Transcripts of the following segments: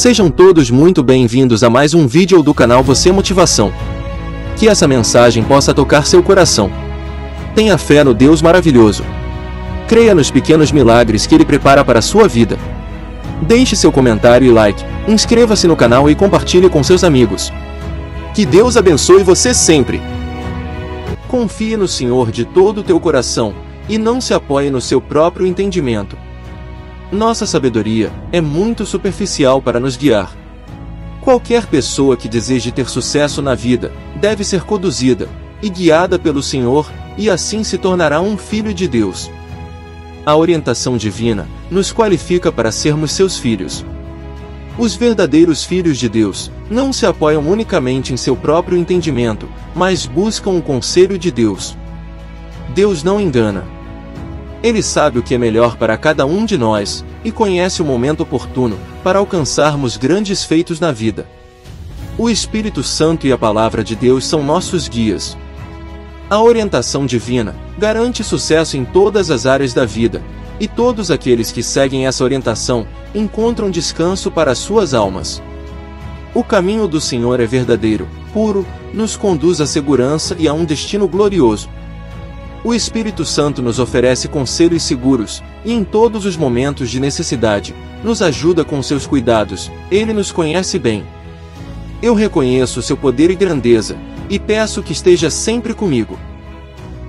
Sejam todos muito bem-vindos a mais um vídeo do canal Você Motivação. Que essa mensagem possa tocar seu coração. Tenha fé no Deus maravilhoso. Creia nos pequenos milagres que Ele prepara para a sua vida. Deixe seu comentário e like, inscreva-se no canal e compartilhe com seus amigos. Que Deus abençoe você sempre. Confie no Senhor de todo o teu coração, e não se apoie no seu próprio entendimento. Nossa sabedoria é muito superficial para nos guiar. Qualquer pessoa que deseje ter sucesso na vida, deve ser conduzida e guiada pelo Senhor, e assim se tornará um filho de Deus. A orientação divina nos qualifica para sermos seus filhos. Os verdadeiros filhos de Deus não se apoiam unicamente em seu próprio entendimento, mas buscam o conselho de Deus. Deus não engana. Ele sabe o que é melhor para cada um de nós, e conhece o momento oportuno para alcançarmos grandes feitos na vida. O Espírito Santo e a Palavra de Deus são nossos guias. A orientação divina garante sucesso em todas as áreas da vida, e todos aqueles que seguem essa orientação encontram descanso para suas almas. O caminho do Senhor é verdadeiro, puro, nos conduz à segurança e a um destino glorioso. O Espírito Santo nos oferece conselhos seguros, e em todos os momentos de necessidade, nos ajuda com seus cuidados. Ele nos conhece bem. Eu reconheço seu poder e grandeza, e peço que esteja sempre comigo.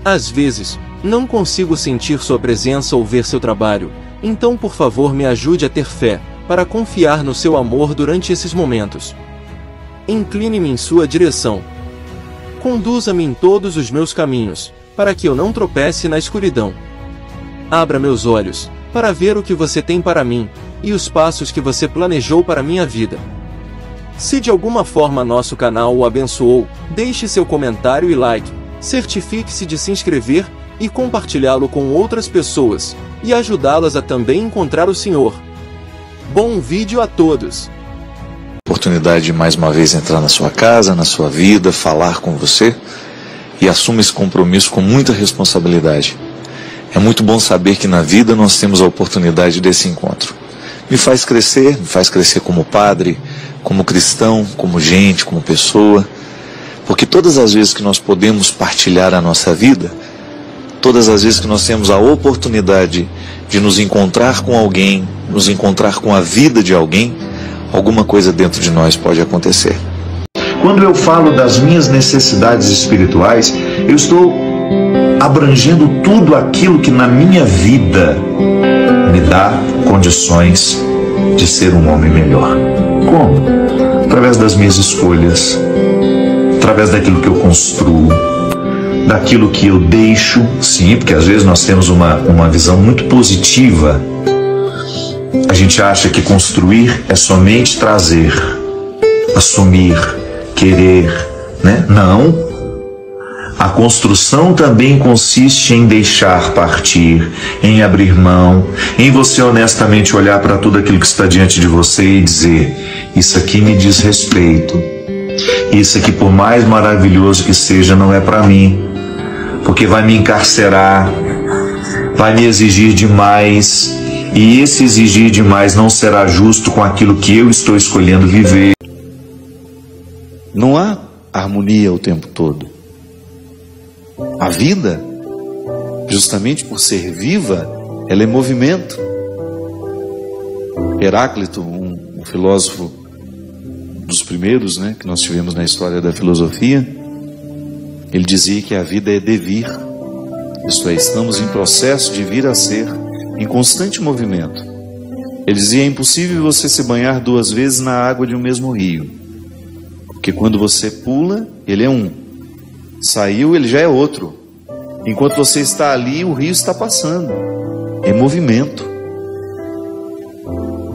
Às vezes, não consigo sentir sua presença ou ver seu trabalho, então por favor me ajude a ter fé, para confiar no seu amor durante esses momentos. Incline-me em sua direção. Conduza-me em todos os meus caminhos, para que eu não tropece na escuridão. Abra meus olhos, para ver o que você tem para mim, e os passos que você planejou para minha vida. Se de alguma forma nosso canal o abençoou, deixe seu comentário e like, certifique-se de se inscrever, e compartilhá-lo com outras pessoas, e ajudá-las a também encontrar o Senhor. Bom vídeo a todos! Oportunidade de mais uma vez entrar na sua casa, na sua vida, falar com você, e assuma esse compromisso com muita responsabilidade. É muito bom saber que na vida nós temos a oportunidade desse encontro. Me faz crescer como padre, como cristão, como gente, como pessoa, porque todas as vezes que nós podemos partilhar a nossa vida, todas as vezes que nós temos a oportunidade de nos encontrar com alguém, nos encontrar com a vida de alguém, alguma coisa dentro de nós pode acontecer. Quando eu falo das minhas necessidades espirituais, eu estou abrangendo tudo aquilo que na minha vida me dá condições de ser um homem melhor. Como? Através das minhas escolhas, através daquilo que eu construo, daquilo que eu deixo, sim, porque às vezes nós temos uma visão muito positiva. A gente acha que construir é somente trazer, assumir, querer, né? Não. A construção também consiste em deixar partir, em abrir mão, em você honestamente olhar para tudo aquilo que está diante de você e dizer: isso aqui me diz respeito, isso aqui, por mais maravilhoso que seja, não é para mim, porque vai me encarcerar, vai me exigir demais, e esse exigir demais não será justo com aquilo que eu estou escolhendo viver. Não há harmonia o tempo todo. A vida, justamente por ser viva, ela é movimento. Heráclito, um filósofo dos primeiros, que nós tivemos na história da filosofia, ele dizia que a vida é devir, isto é, estamos em processo de vir a ser, em constante movimento. Ele dizia: é impossível você se banhar 2 vezes na água de um mesmo rio, porque quando você pula, ele é um, saiu, ele já é outro. Enquanto você está ali, o rio está passando, é movimento.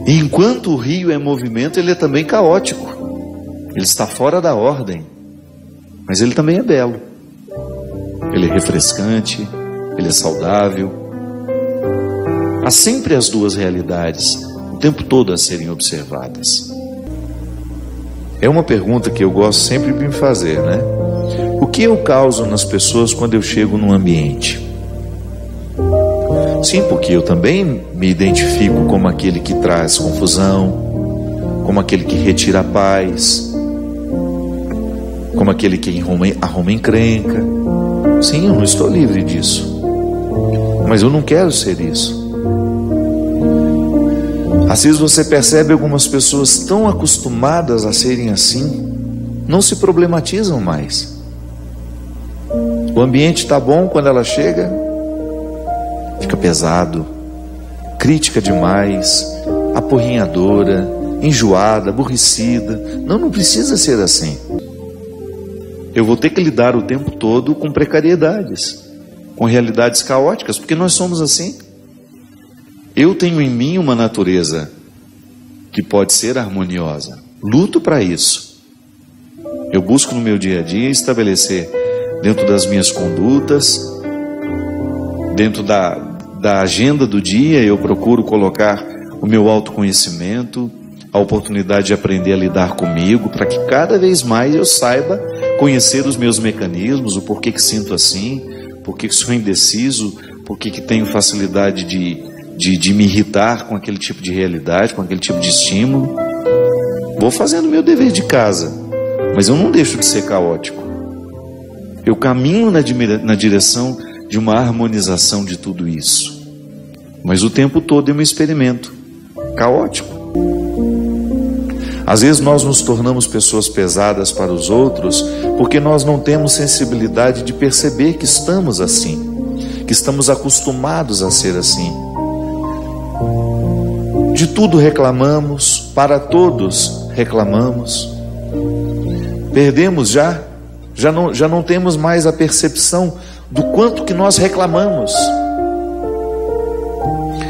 E enquanto o rio é movimento, ele é também caótico, ele está fora da ordem, mas ele também é belo, ele é refrescante, ele é saudável. Há sempre as duas realidades, o tempo todo a serem observadas. É uma pergunta que eu gosto sempre de me fazer, O que eu causo nas pessoas quando eu chego num ambiente? Sim, porque eu também me identifico como aquele que traz confusão, como aquele que retira a paz, como aquele que arruma encrenca. Sim, eu não estou livre disso, mas eu não quero ser isso. Às vezes você percebe algumas pessoas tão acostumadas a serem assim, não se problematizam mais. O ambiente está bom, quando ela chega, fica pesado, crítica demais, apurrinhadora, enjoada, aborrecida. Não precisa ser assim. Eu vou ter que lidar o tempo todo com precariedades, com realidades caóticas, porque nós somos assim. Eu tenho em mim uma natureza que pode ser harmoniosa. Luto para isso. Eu busco no meu dia a dia estabelecer dentro das minhas condutas, dentro da agenda do dia, eu procuro colocar o meu autoconhecimento, a oportunidade de aprender a lidar comigo, para que cada vez mais eu saiba conhecer os meus mecanismos, o porquê que sinto assim, porquê que sou indeciso, porquê que tenho facilidade de me irritar com aquele tipo de realidade, com aquele tipo de estímulo. Vou fazendo o meu dever de casa, mas eu não deixo de ser caótico. Eu caminho na direção de uma harmonização de tudo isso, mas o tempo todo eu me experimento caótico. Às vezes nós nos tornamos pessoas pesadas para os outros porque nós não temos sensibilidade de perceber que estamos assim, que estamos acostumados a ser assim. De tudo reclamamos, para todos reclamamos. Perdemos já não temos mais a percepção do quanto que nós reclamamos.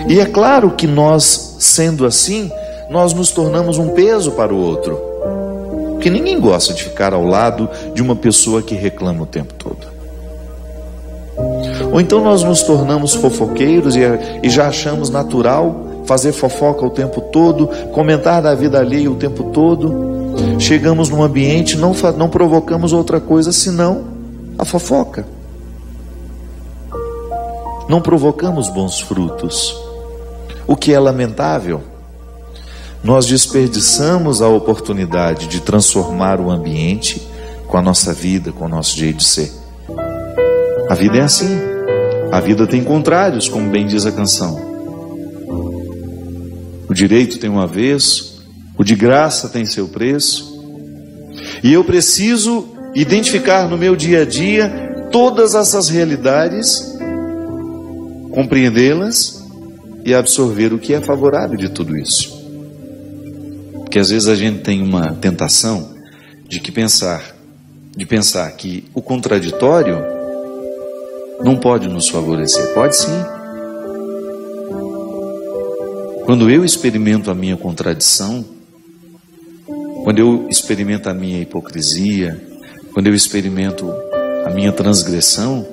E é claro que nós, sendo assim, nós nos tornamos um peso para o outro, porque ninguém gosta de ficar ao lado de uma pessoa que reclama o tempo todo. Ou então nós nos tornamos fofoqueiros e já achamos natural fazer fofoca o tempo todo, comentar da vida alheia o tempo todo. Chegamos num ambiente, não provocamos outra coisa senão a fofoca. Não provocamos bons frutos, o que é lamentável. Nós desperdiçamos a oportunidade de transformar o ambiente com a nossa vida, com o nosso jeito de ser. A vida é assim. A vida tem contrários, como bem diz a canção. O direito tem um avesso, o de graça tem seu preço. E eu preciso identificar no meu dia a dia todas essas realidades, compreendê-las e absorver o que é favorável de tudo isso. Porque às vezes a gente tem uma tentação de pensar que o contraditório não pode nos favorecer. Pode sim. Quando eu experimento a minha contradição, quando eu experimento a minha hipocrisia, quando eu experimento a minha transgressão,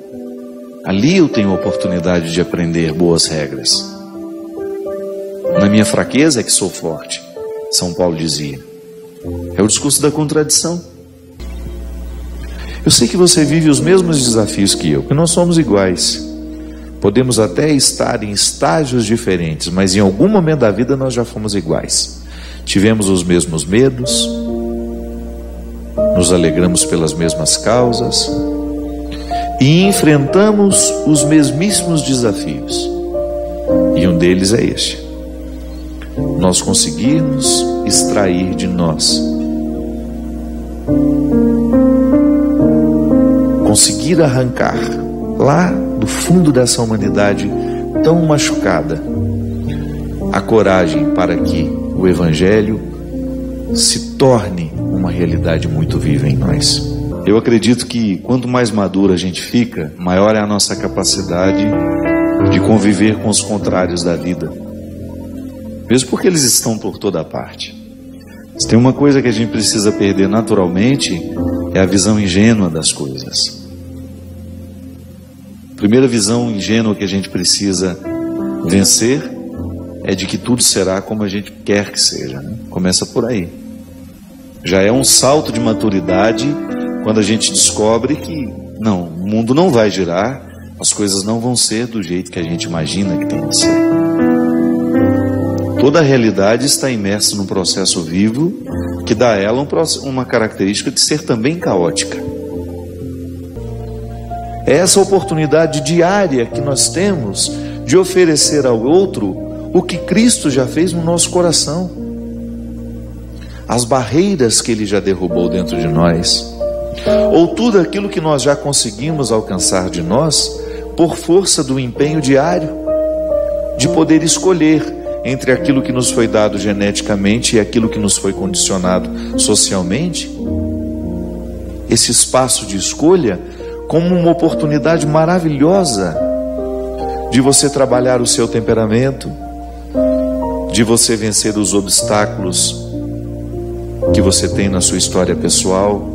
ali eu tenho a oportunidade de aprender boas regras. Na minha fraqueza é que sou forte, São Paulo dizia. É o discurso da contradição. Eu sei que você vive os mesmos desafios que eu, que nós somos iguais. Podemos até estar em estágios diferentes, mas em algum momento da vida nós já fomos iguais. Tivemos os mesmos medos, nos alegramos pelas mesmas causas e enfrentamos os mesmíssimos desafios. E um deles é este: nós conseguirmos extrair de nós, conseguir arrancar lá do fundo dessa humanidade tão machucada a coragem para que o Evangelho se torne uma realidade muito viva em nós. Eu acredito que quanto mais maduro a gente fica, maior é a nossa capacidade de conviver com os contrários da vida, mesmo porque eles estão por toda parte. Se tem uma coisa que a gente precisa perder naturalmente, é a visão ingênua das coisas. A primeira visão ingênua que a gente precisa vencer é de que tudo será como a gente quer que seja, né? Começa por aí. Já é um salto de maturidade quando a gente descobre que não, o mundo não vai girar, as coisas não vão ser do jeito que a gente imagina que tem que ser. Toda a realidade está imersa num processo vivo que dá a ela uma característica de ser também caótica. É essa oportunidade diária que nós temos de oferecer ao outro o que Cristo já fez no nosso coração. As barreiras que Ele já derrubou dentro de nós, ou tudo aquilo que nós já conseguimos alcançar de nós, por força do empenho diário, de poder escolher entre aquilo que nos foi dado geneticamente e aquilo que nos foi condicionado socialmente. Esse espaço de escolha como uma oportunidade maravilhosa de você trabalhar o seu temperamento, de você vencer os obstáculos que você tem na sua história pessoal,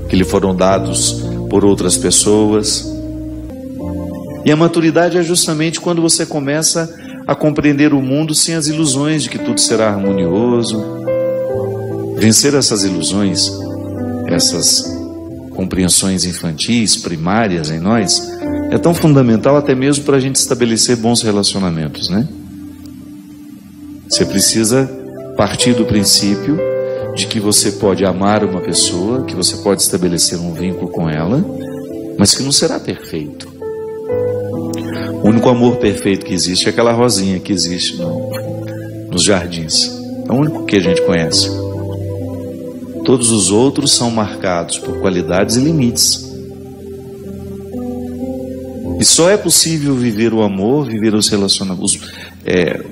que lhe foram dados por outras pessoas. E a maturidade é justamente quando você começa a compreender o mundo sem as ilusões de que tudo será harmonioso. Vencer essas ilusões, essas compreensões infantis, primárias em nós, é tão fundamental até mesmo para a gente estabelecer bons relacionamentos, né? Você precisa partir do princípio de que você pode amar uma pessoa, que você pode estabelecer um vínculo com ela, mas que não será perfeito. O único amor perfeito que existe é aquela rosinha que existe nos jardins. É o único que a gente conhece. Todos os outros são marcados por qualidades e limites. E só é possível viver o amor, viver os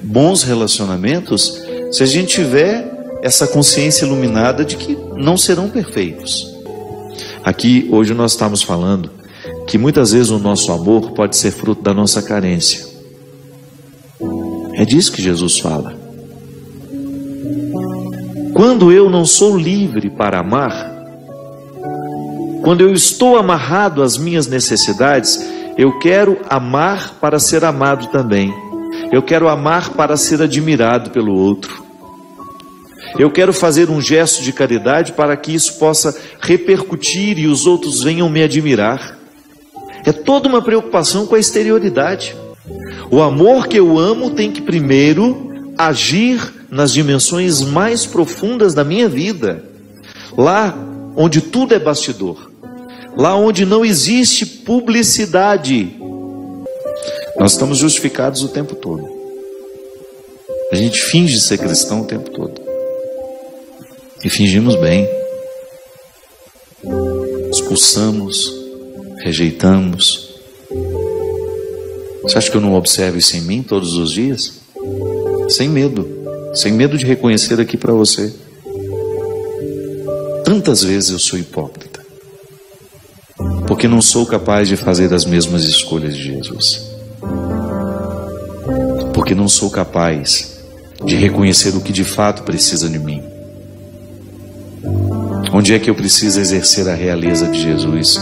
bons relacionamentos, se a gente tiver essa consciência iluminada de que não serão perfeitos. Aqui, hoje nós estamos falando que muitas vezes o nosso amor pode ser fruto da nossa carência. É disso que Jesus fala. Quando eu não sou livre para amar, quando eu estou amarrado às minhas necessidades, eu quero amar para ser amado também. Eu quero amar para ser admirado pelo outro. Eu quero fazer um gesto de caridade para que isso possa repercutir e os outros venham me admirar. É toda uma preocupação com a exterioridade. O amor que eu amo tem que primeiro agir nas dimensões mais profundas da minha vida. Lá onde tudo é bastidor. Lá onde não existe publicidade. Nós estamos justificados o tempo todo. A gente finge ser cristão o tempo todo. E fingimos bem. Expulsamos, rejeitamos. Você acha que eu não observo isso em mim todos os dias? Sem medo de reconhecer aqui para você. Tantas vezes eu sou hipócrita, porque não sou capaz de fazer as mesmas escolhas de Jesus, porque não sou capaz de reconhecer o que de fato precisa de mim. Onde é que eu preciso exercer a realeza de Jesus?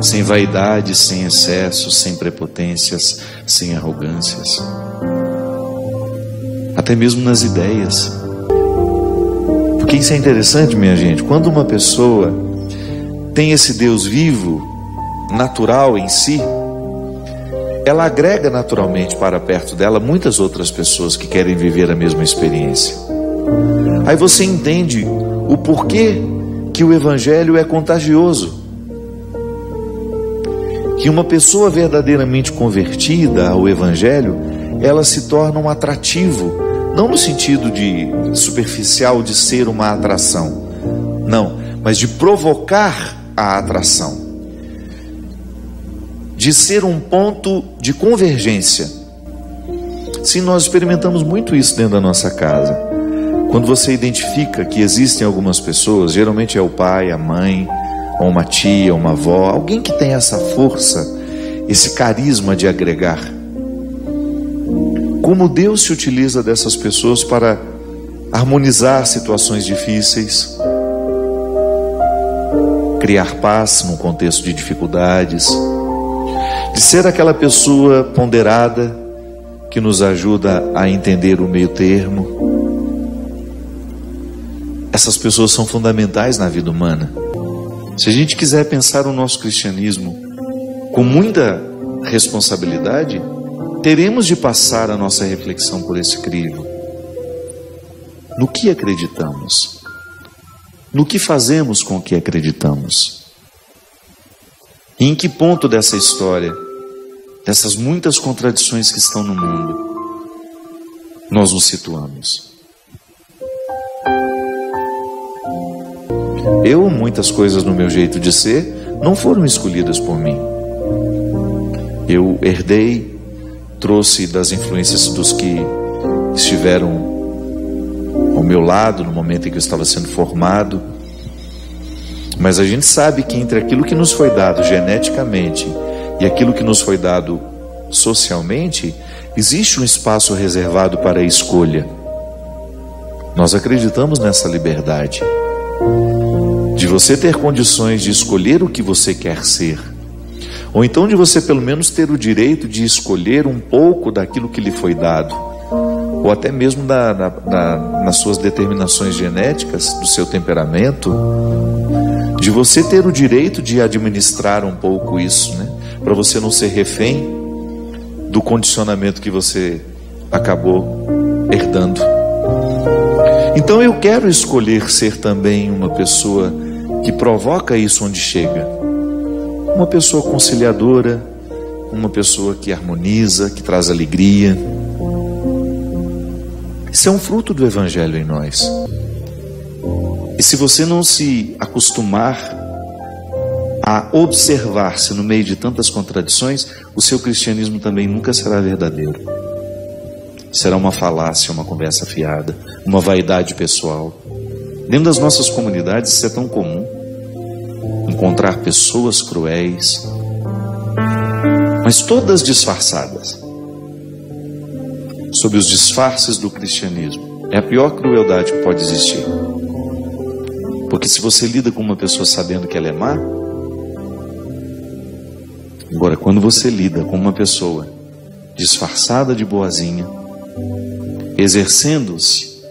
Sem vaidade, sem excessos, sem prepotências, sem arrogâncias. Até mesmo nas ideias. Porque isso é interessante, minha gente. Quando uma pessoa tem esse Deus vivo, natural em si, ela agrega naturalmente para perto dela muitas outras pessoas que querem viver a mesma experiência. Aí você entende o porquê que o Evangelho é contagioso. Que uma pessoa verdadeiramente convertida ao Evangelho, ela se torna um atrativo, não no sentido de superficial de ser uma atração, não, mas de provocar a atração, de ser um ponto de convergência. Sim, nós experimentamos muito isso dentro da nossa casa. Quando você identifica que existem algumas pessoas, geralmente é o pai, a mãe, ou uma tia, uma avó, alguém que tem essa força, esse carisma de agregar. Como Deus se utiliza dessas pessoas para harmonizar situações difíceis, criar paz num contexto de dificuldades, de ser aquela pessoa ponderada que nos ajuda a entender o meio termo. Essas pessoas são fundamentais na vida humana. Se a gente quiser pensar o nosso cristianismo com muita responsabilidade, teremos de passar a nossa reflexão por esse crivo. no que acreditamos, no que fazemos com o que acreditamos. E em que ponto dessa história, dessas muitas contradições que estão no mundo, nós nos situamos? Muitas coisas no meu jeito de ser não foram escolhidas por mim. Eu herdei, trouxe das influências dos que estiveram ao meu lado no momento em que eu estava sendo formado. Mas a gente sabe que entre aquilo que nos foi dado geneticamente e aquilo que nos foi dado socialmente, existe um espaço reservado para a escolha. Nós acreditamos nessa liberdade de você ter condições de escolher o que você quer ser, ou então de você pelo menos ter o direito de escolher um pouco daquilo que lhe foi dado, ou até mesmo nas suas determinações genéticas, do seu temperamento, de você ter o direito de administrar um pouco isso, né? Para você não ser refém do condicionamento que você acabou herdando. Então eu quero escolher ser também uma pessoa que provoca isso onde chega. Uma pessoa conciliadora, uma pessoa que harmoniza, que traz alegria. Isso é um fruto do Evangelho em nós. E se você não se acostumar a observar-se no meio de tantas contradições, o seu cristianismo também nunca será verdadeiro. Será uma falácia, uma conversa fiada, uma vaidade pessoal. Dentro das nossas comunidades isso é tão comum. Encontrar pessoas cruéis, mas todas disfarçadas, sob os disfarces do cristianismo. É a pior crueldade que pode existir. Porque se você lida com uma pessoa sabendo que ela é má, agora quando você lida com uma pessoa disfarçada de boazinha, exercendo-se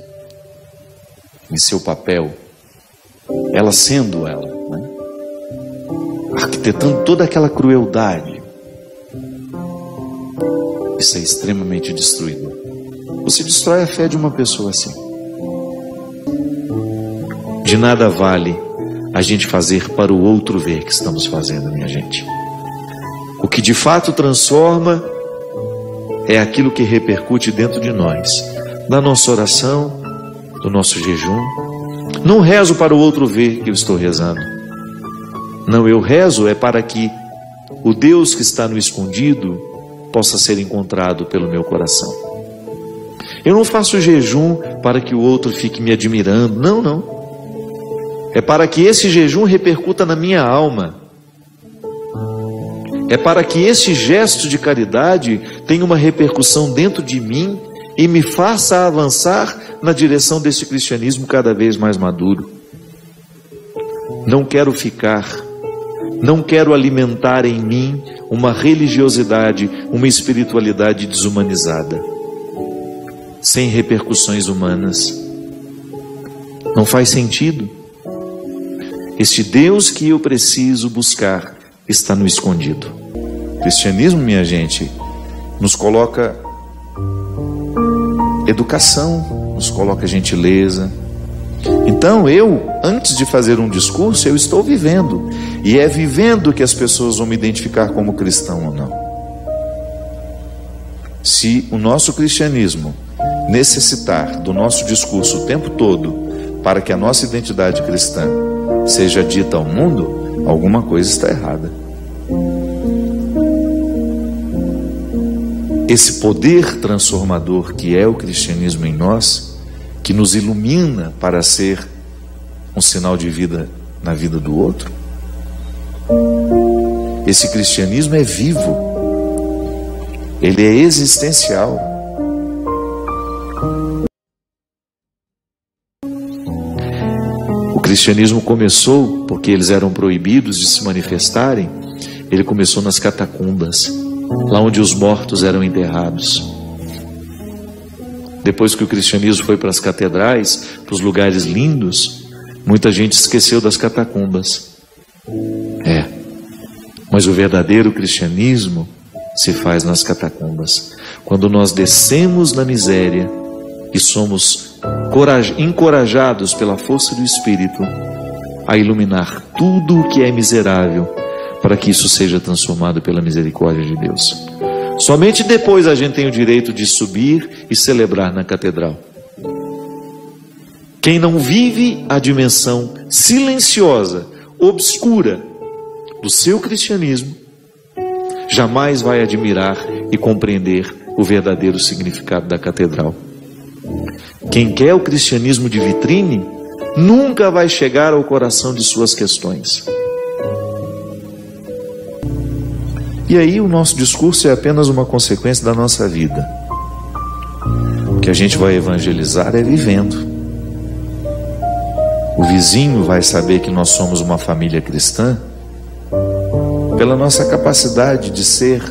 em seu papel, ela sendo ela, né? Arquitetando toda aquela crueldade, isso é extremamente destruidor. Você destrói a fé de uma pessoa assim. De nada vale a gente fazer para o outro ver que estamos fazendo, minha gente. O que de fato transforma é aquilo que repercute dentro de nós, da nossa oração, do nosso jejum. Não rezo para o outro ver que eu estou rezando. Não, eu rezo é para que o Deus que está no escondido possa ser encontrado pelo meu coração. Eu não faço jejum para que o outro fique me admirando. Não, não. É para que esse jejum repercuta na minha alma. É para que esse gesto de caridade tenha uma repercussão dentro de mim e me faça avançar na direção desse cristianismo cada vez mais maduro. Não quero alimentar em mim uma religiosidade, uma espiritualidade desumanizada, sem repercussões humanas. Não faz sentido. Este Deus que eu preciso buscar está no escondido. O cristianismo, minha gente, nos coloca educação, nos coloca gentileza. Então antes de fazer um discurso, eu estou vivendo. E é vivendo que as pessoas vão me identificar como cristão ou não. Se o nosso cristianismo necessitar do nosso discurso o tempo todo para que a nossa identidade cristã seja dita ao mundo, alguma coisa está errada. Esse poder transformador que é o cristianismo em nós, que nos ilumina para ser um sinal de vida na vida do outro, esse cristianismo é vivo, ele é existencial. O cristianismo começou porque eles eram proibidos de se manifestarem. Ele começou nas catacumbas, lá onde os mortos eram enterrados. Depois que o cristianismo foi para as catedrais, para os lugares lindos, muita gente esqueceu das catacumbas. Mas o verdadeiro cristianismo se faz nas catacumbas, quando nós descemos na miséria e somos encorajados pela força do Espírito a iluminar tudo o que é miserável, para que isso seja transformado pela misericórdia de Deus. Somente depois a gente tem o direito de subir e celebrar na catedral. Quem não vive a dimensão silenciosa, obscura do seu cristianismo, jamais vai admirar e compreender o verdadeiro significado da catedral. Quem quer o cristianismo de vitrine, nunca vai chegar ao coração de suas questões. E aí o nosso discurso é apenas uma consequência da nossa vida. O que a gente vai evangelizar é vivendo. O vizinho vai saber que nós somos uma família cristã pela nossa capacidade de ser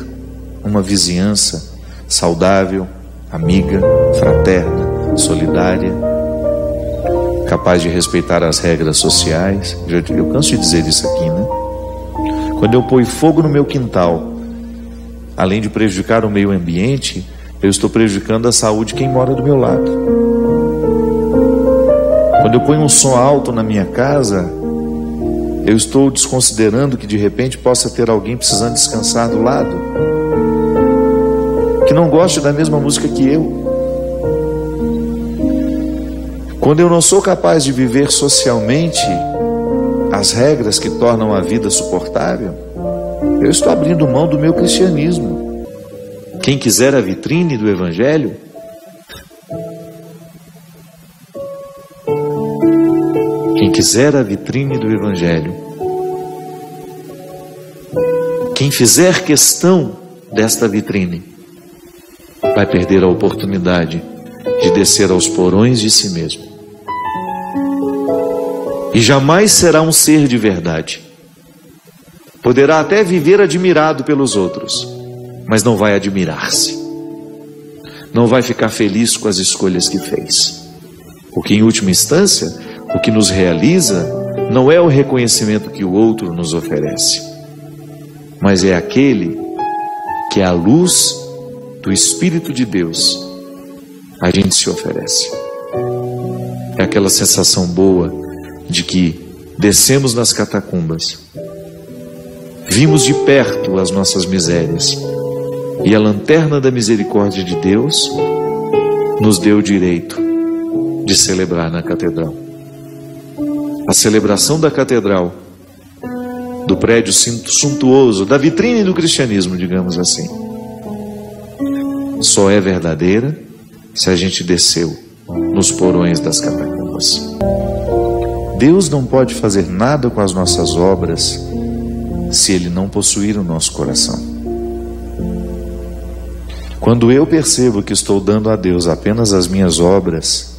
uma vizinhança saudável, amiga, fraterna, solidária, capaz de respeitar as regras sociais. Eu canso de dizer isso aqui, né? Quando eu ponho fogo no meu quintal, além de prejudicar o meio ambiente, eu estou prejudicando a saúde de quem mora do meu lado. Quando eu ponho um som alto na minha casa, eu estou desconsiderando que de repente possa ter alguém precisando descansar do lado, que não goste da mesma música que eu. Quando eu não sou capaz de viver socialmente as regras que tornam a vida suportável, eu estou abrindo mão do meu cristianismo. Quem quiser a vitrine do Evangelho, quem fizer questão desta vitrine, vai perder a oportunidade de descer aos porões de si mesmo. E jamais será um ser de verdade. Poderá até viver admirado pelos outros, mas não vai admirar-se. Não vai ficar feliz com as escolhas que fez. Porque em última instância, o que nos realiza não é o reconhecimento que o outro nos oferece, mas é aquele que é a luz do Espírito de Deus a gente se oferece. É aquela sensação boa de que descemos nas catacumbas, vimos de perto as nossas misérias, e a lanterna da misericórdia de Deus nos deu o direito de celebrar na catedral. A celebração da catedral, do prédio suntuoso, da vitrine do cristianismo, digamos assim, só é verdadeira se a gente desceu nos porões das catacumbas. Deus não pode fazer nada com as nossas obras se Ele não possuir o nosso coração. Quando eu percebo que estou dando a Deus apenas as minhas obras,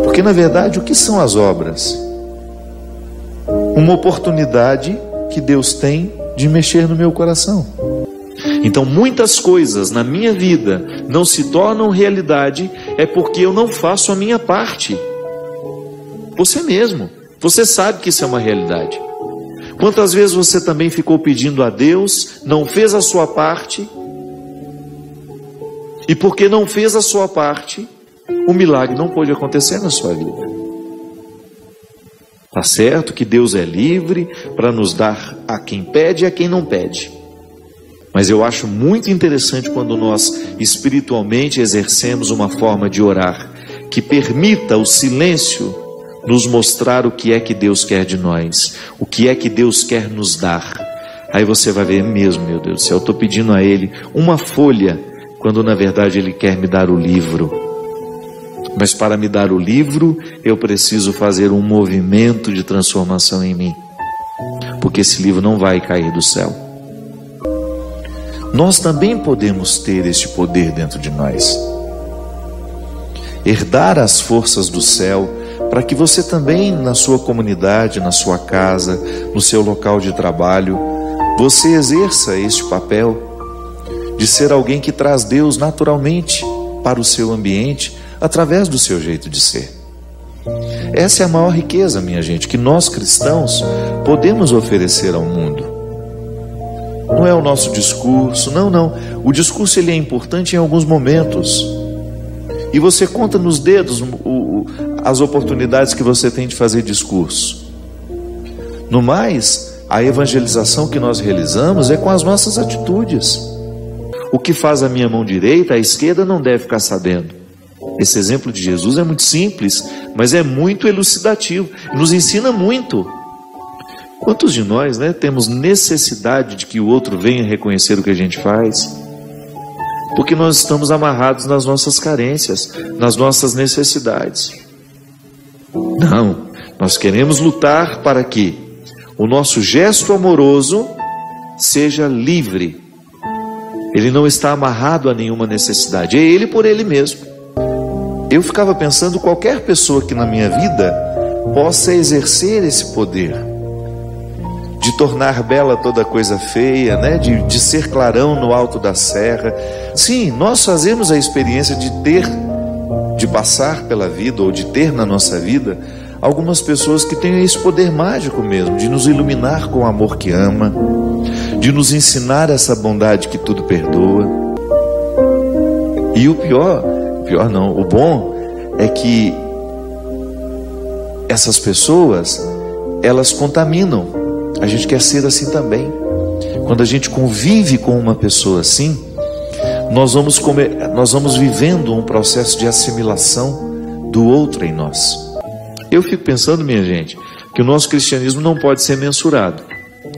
porque na verdade o que são as obras? Uma oportunidade que Deus tem de mexer no meu coração. Então muitas coisas na minha vida não se tornam realidade é porque eu não faço a minha parte. Você mesmo, você sabe que isso é uma realidade. Quantas vezes você também ficou pedindo a Deus, não fez a sua parte, e porque não fez a sua parte, o milagre não pôde acontecer na sua vida. Tá certo que Deus é livre para nos dar a quem pede e a quem não pede. Mas eu acho muito interessante quando nós espiritualmente exercemos uma forma de orar que permita o silêncio nos mostrar o que é que Deus quer de nós, o que é que Deus quer nos dar. Aí você vai ver mesmo, meu Deus do céu, eu estou pedindo a Ele uma folha, quando na verdade Ele quer me dar o livro. Mas para me dar o livro, eu preciso fazer um movimento de transformação em mim, porque esse livro não vai cair do céu. Nós também podemos ter este poder dentro de nós, herdar as forças do céu, para que você também, na sua comunidade, na sua casa, no seu local de trabalho, você exerça este papel de ser alguém que traz Deus naturalmente para o seu ambiente, através do seu jeito de ser. Essa é a maior riqueza, minha gente, que nós cristãos podemos oferecer ao mundo. Não é o nosso discurso, não. O discurso ele é importante em alguns momentos. E você conta nos dedos as oportunidades que você tem de fazer discurso. No mais, a evangelização que nós realizamos é com as nossas atitudes. O que faz a minha mão direita, a esquerda não deve ficar sabendo. Esse exemplo de Jesus é muito simples, mas é muito elucidativo, nos ensina muito. Quantos de nós, temos necessidade de que o outro venha reconhecer o que a gente faz? Porque nós estamos amarrados nas nossas carências, nas nossas necessidades. Não, nós queremos lutar para que o nosso gesto amoroso seja livre. Ele não está amarrado a nenhuma necessidade, é ele por ele mesmo. Eu ficava pensando, qualquer pessoa que na minha vida possa exercer esse poder, de tornar bela toda coisa feia, de ser clarão no alto da serra. Sim, nós fazemos a experiência de passar pela vida, ou de ter na nossa vida, algumas pessoas que têm esse poder mágico mesmo, de nos iluminar com o amor que ama, de nos ensinar essa bondade que tudo perdoa. E o bom é que essas pessoas, elas contaminam. A gente quer ser assim também. Quando a gente convive com uma pessoa assim, nós vamos vivendo um processo de assimilação do outro em nós. Eu fico pensando, minha gente, que o nosso cristianismo não pode ser mensurado.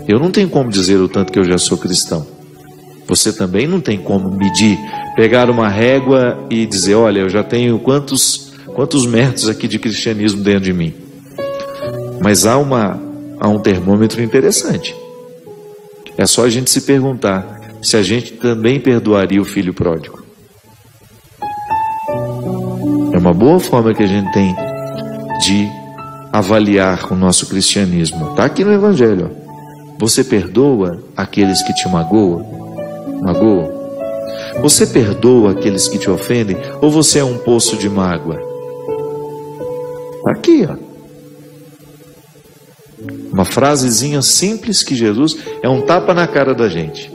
Eu não tenho como dizer o tanto que eu já sou cristão. Você também não tem como medir, pegar uma régua e dizer, olha, eu já tenho quantos metros aqui de cristianismo dentro de mim. Mas há um termômetro interessante. É só a gente se perguntar se a gente também perdoaria o filho pródigo. É uma boa forma que a gente tem de avaliar o nosso cristianismo. Está aqui no Evangelho. Você perdoa aqueles que te magoam? Você perdoa aqueles que te ofendem? Ou você é um poço de mágoa? Aqui, uma frasezinha simples que Jesus é um tapa na cara da gente.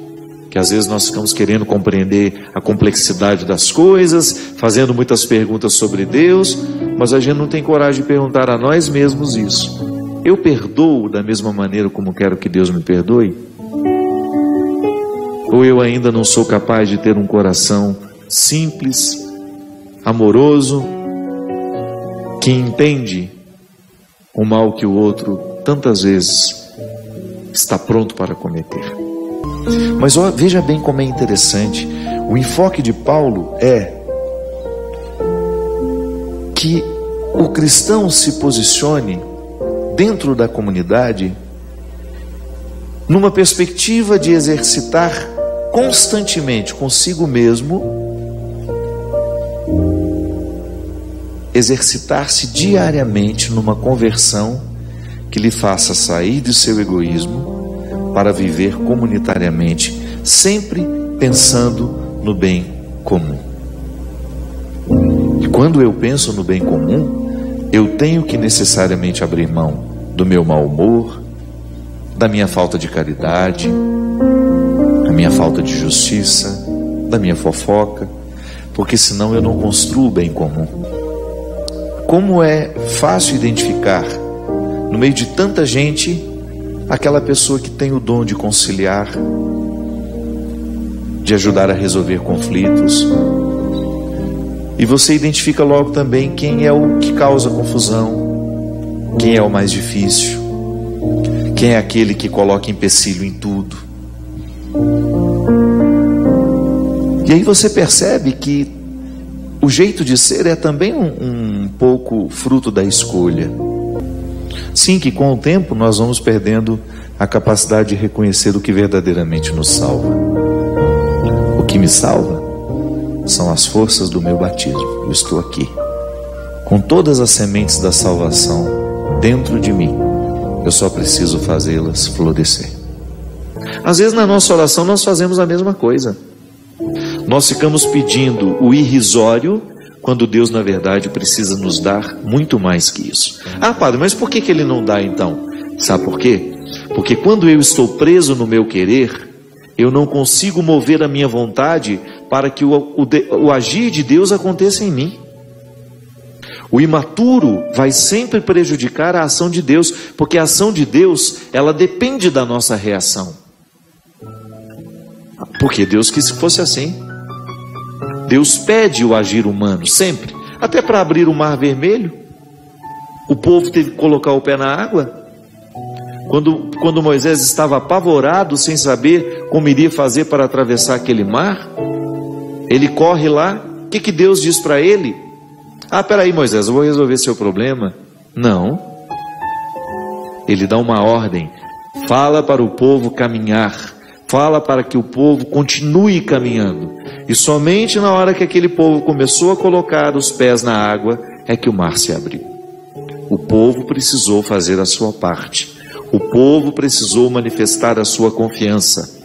Que às vezes nós ficamos querendo compreender a complexidade das coisas, fazendo muitas perguntas sobre Deus, mas a gente não tem coragem de perguntar a nós mesmos isso. Eu perdoo da mesma maneira como quero que Deus me perdoe? Ou eu ainda não sou capaz de ter um coração simples, amoroso, que entende o mal que o outro tantas vezes está pronto para cometer? Mas veja bem como é interessante. O enfoque de Paulo é que o cristão se posicione dentro da comunidade numa perspectiva de exercitar constantemente consigo mesmo, exercitar-se diariamente numa conversão que lhe faça sair de seu egoísmo para viver comunitariamente, sempre pensando no bem comum. E quando eu penso no bem comum, eu tenho que necessariamente abrir mão do meu mau humor, da minha falta de caridade, da minha falta de justiça, da minha fofoca, porque senão eu não construo o bem comum. Como é fácil identificar, no meio de tanta gente, aquela pessoa que tem o dom de conciliar, de ajudar a resolver conflitos. E você identifica logo também quem é o que causa confusão, quem é o mais difícil, quem é aquele que coloca empecilho em tudo. E aí você percebe que o jeito de ser é também um pouco fruto da escolha. Sim, que com o tempo nós vamos perdendo a capacidade de reconhecer o que verdadeiramente nos salva. O que me salva são as forças do meu batismo. Eu estou aqui, com todas as sementes da salvação dentro de mim. Eu só preciso fazê-las florescer. Às vezes na nossa oração nós fazemos a mesma coisa. Nós ficamos pedindo o irrisório, quando Deus na verdade precisa nos dar muito mais que isso. Ah, padre, mas por que Ele não dá então? Sabe por quê? Porque quando eu estou preso no meu querer, eu não consigo mover a minha vontade para que o agir de Deus aconteça em mim. O imaturo vai sempre prejudicar a ação de Deus, porque a ação de Deus, ela depende da nossa reação. Porque Deus quis que fosse assim. Deus pede o agir humano, sempre. Até para abrir o Mar Vermelho, o povo teve que colocar o pé na água. Quando Moisés estava apavorado, sem saber como iria fazer para atravessar aquele mar, ele corre lá. O que Deus diz para ele? Ah, peraí, Moisés, eu vou resolver seu problema. Não. Ele dá uma ordem. Fala para o povo caminhar. Fala para que o povo continue caminhando. E somente na hora que aquele povo começou a colocar os pés na água, é que o mar se abriu. O povo precisou fazer a sua parte. O povo precisou manifestar a sua confiança.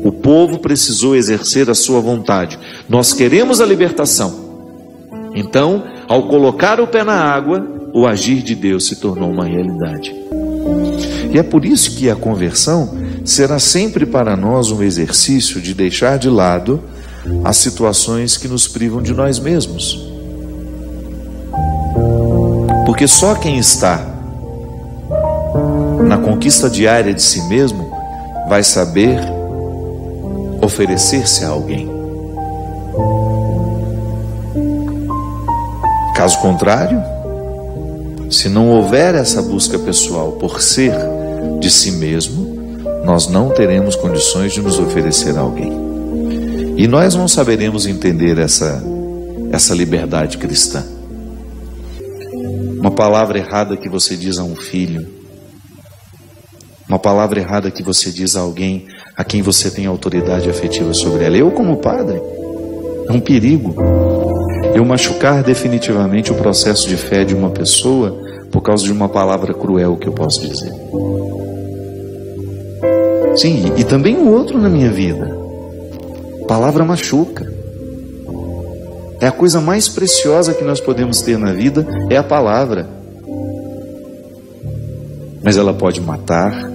O povo precisou exercer a sua vontade. Nós queremos a libertação. Então, ao colocar o pé na água, o agir de Deus se tornou uma realidade. E é por isso que a conversão será sempre para nós um exercício de deixar de lado as situações que nos privam de nós mesmos. Porque só quem está na conquista diária de si mesmo vai saber oferecer-se a alguém. Caso contrário, se não houver essa busca pessoal por ser de si mesmo, nós não teremos condições de nos oferecer a alguém. E nós não saberemos entender essa liberdade cristã. Uma palavra errada que você diz a um filho, uma palavra errada que você diz a alguém a quem você tem autoridade afetiva sobre ela. Eu, como padre, é um perigo eu machucar definitivamente o processo de fé de uma pessoa por causa de uma palavra cruel que eu posso dizer. Sim, e também o outro na minha vida. Palavra machuca. É a coisa mais preciosa que nós podemos ter na vida, é a palavra. Mas ela pode matar,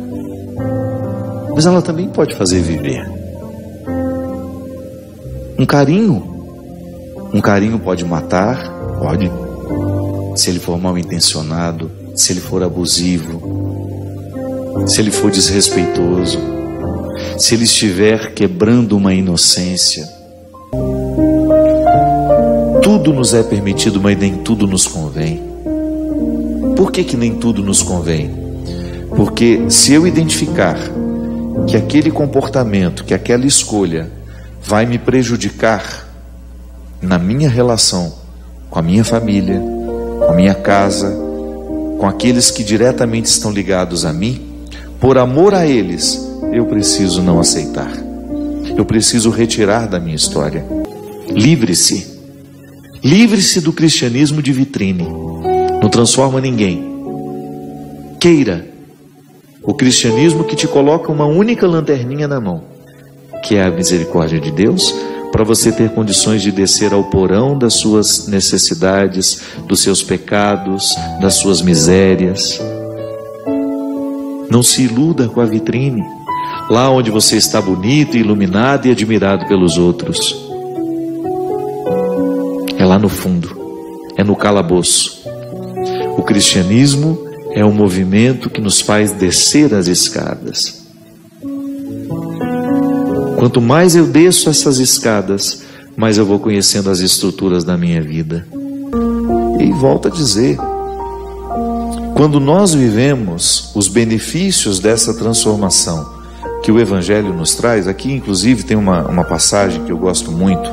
mas ela também pode fazer viver. Um carinho pode matar, pode, se ele for mal intencionado, se ele for abusivo, se ele for desrespeitoso, se ele estiver quebrando uma inocência. Tudo nos é permitido, mas nem tudo nos convém. Por que nem tudo nos convém? Porque se eu identificar que aquele comportamento, que aquela escolha vai me prejudicar na minha relação com a minha família, com a minha casa, com aqueles que diretamente estão ligados a mim, por amor a eles, eu preciso não aceitar. Eu preciso retirar da minha história. Livre-se. Livre-se do cristianismo de vitrine. Não transforma ninguém. Queira o cristianismo que te coloca uma única lanterninha na mão, que é a misericórdia de Deus, para você ter condições de descer ao porão das suas necessidades, dos seus pecados, das suas misérias. Não se iluda com a vitrine, lá onde você está bonito, iluminado e admirado pelos outros. É lá no fundo, é no calabouço. O cristianismo é um movimento que nos faz descer as escadas. Quanto mais eu desço essas escadas, mais eu vou conhecendo as estruturas da minha vida. E volto a dizer, quando nós vivemos os benefícios dessa transformação que o Evangelho nos traz, aqui inclusive tem uma passagem que eu gosto muito.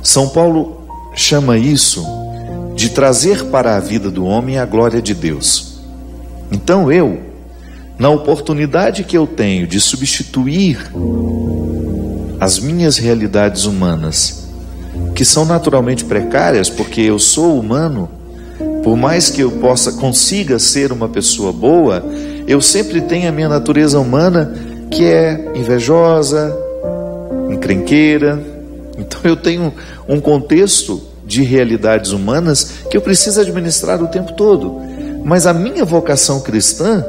São Paulo chama isso de trazer para a vida do homem a glória de Deus. Então na oportunidade que eu tenho de substituir as minhas realidades humanas, que são naturalmente precárias, porque eu sou humano, por mais que eu consiga ser uma pessoa boa, eu sempre tenho a minha natureza humana que é invejosa, encrenqueira. Então eu tenho um contexto de realidades humanas que eu preciso administrar o tempo todo. Mas a minha vocação cristã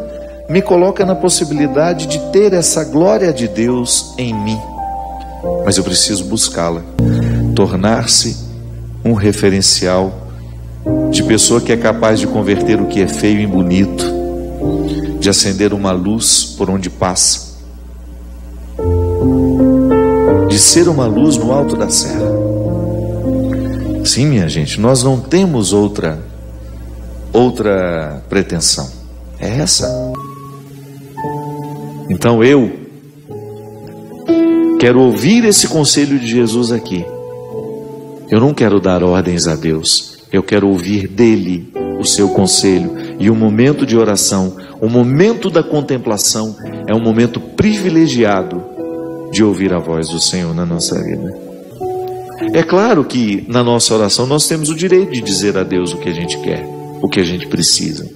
me coloca na possibilidade de ter essa glória de Deus em mim. Mas eu preciso buscá-la. tornar-se um referencial de pessoa que é capaz de converter o que é feio em bonito, de acender uma luz por onde passa, de ser uma luz no alto da serra. Sim, minha gente, nós não temos outra pretensão. É essa. Então eu quero ouvir esse conselho de Jesus aqui. Eu não quero dar ordens a Deus. Eu quero ouvir dele o seu conselho. E o momento de oração, o momento da contemplação, é um momento privilegiado de ouvir a voz do Senhor na nossa vida. É claro que na nossa oração nós temos o direito de dizer a Deus o que a gente quer, o que a gente precisa.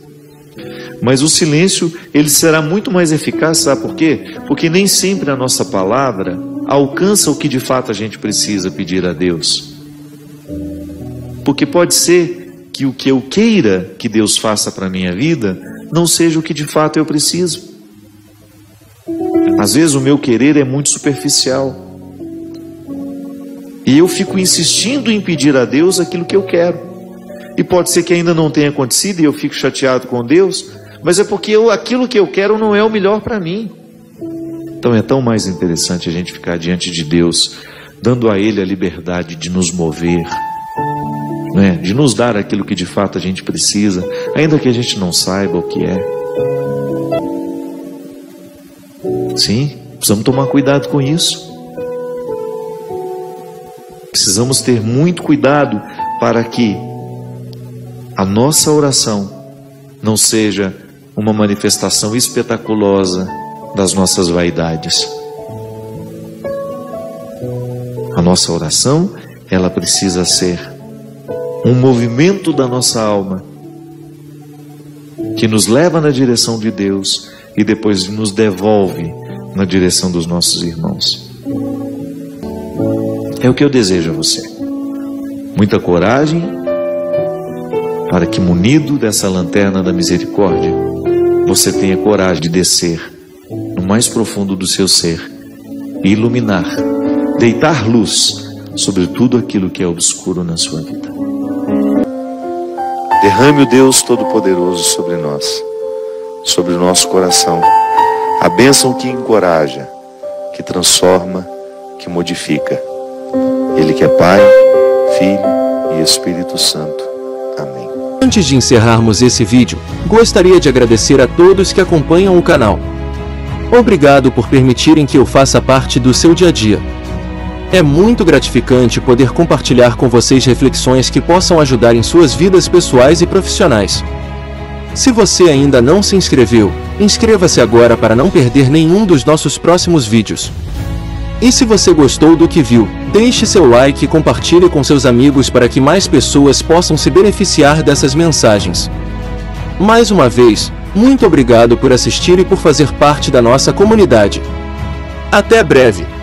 Mas o silêncio, ele será muito mais eficaz, sabe por quê? Porque nem sempre a nossa palavra alcança o que de fato a gente precisa pedir a Deus. Porque pode ser que o que eu queira que Deus faça para a minha vida não seja o que de fato eu preciso. Às vezes o meu querer é muito superficial. E eu fico insistindo em pedir a Deus aquilo que eu quero. E pode ser que ainda não tenha acontecido e eu fico chateado com Deus, mas é porque aquilo que eu quero não é o melhor para mim. Então é tão mais interessante a gente ficar diante de Deus, dando a Ele a liberdade de nos mover, né? De nos dar aquilo que de fato a gente precisa, ainda que a gente não saiba o que é. Sim, precisamos tomar cuidado com isso. Precisamos ter muito cuidado para que a nossa oração não seja uma manifestação espetaculosa das nossas vaidades. A nossa oração, ela precisa ser um movimento da nossa alma que nos leva na direção de Deus e depois nos devolve na direção dos nossos irmãos. É o que eu desejo a você. Muita coragem para que, munido dessa lanterna da misericórdia, você tenha coragem de descer no mais profundo do seu ser e iluminar, deitar luz sobre tudo aquilo que é obscuro na sua vida. Derrame o Deus Todo-Poderoso sobre nós, sobre o nosso coração, a bênção que encoraja, que transforma, que modifica. Ele que é Pai, Filho e Espírito Santo. Amém. Antes de encerrarmos esse vídeo, gostaria de agradecer a todos que acompanham o canal. Obrigado por permitirem que eu faça parte do seu dia a dia. É muito gratificante poder compartilhar com vocês reflexões que possam ajudar em suas vidas pessoais e profissionais. Se você ainda não se inscreveu, inscreva-se agora para não perder nenhum dos nossos próximos vídeos. E se você gostou do que viu, deixe seu like e compartilhe com seus amigos para que mais pessoas possam se beneficiar dessas mensagens. Mais uma vez, muito obrigado por assistir e por fazer parte da nossa comunidade. Até breve!